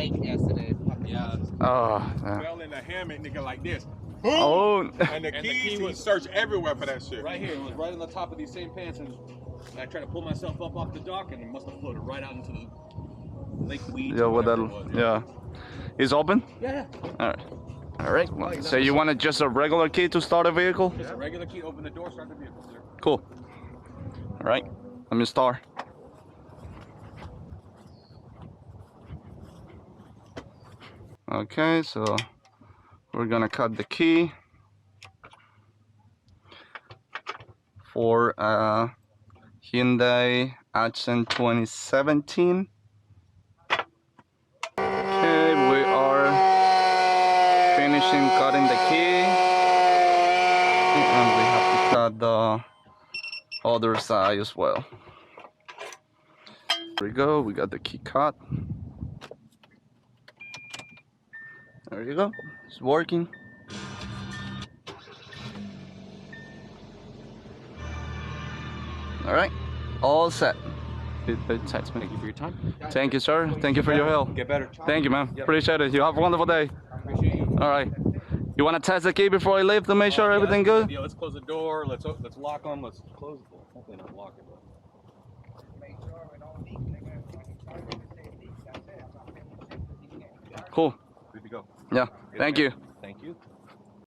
lake yesterday. Yeah. Oh. Yeah. Fell in a hammock, nigga, like this. Oh. And the keys, he searched everywhere for that shit. Right here, it was right on the top of these same pants, and I tried to pull myself up off the dock, and it must have floated right out into the lake weeds. Yeah, what that? Yeah. It's open? Yeah. All right. All right. So you wanted just a regular key to start a vehicle? Just a regular key, open the door, start the vehicle, sir. Cool. All right. Let me start. Okay, so we're gonna cut the key for Hyundai Accent 2017. Okay, we are finishing cutting the key, and we have to cut the other side as well. There we go, we got the key cut. There you go, it's working. All right, all set. Thank Thank you for your time. you, sir. Thank you for your help. Get better. Thank you, man. Appreciate it. You have a wonderful day. Appreciate you. All right. You want to test the key before I leave to make sure everything good? Yeah, let's close the door. Let's lock them. Let's close the door. Hopefully not lock it. But... Cool. Good to go. Yeah. Thank you.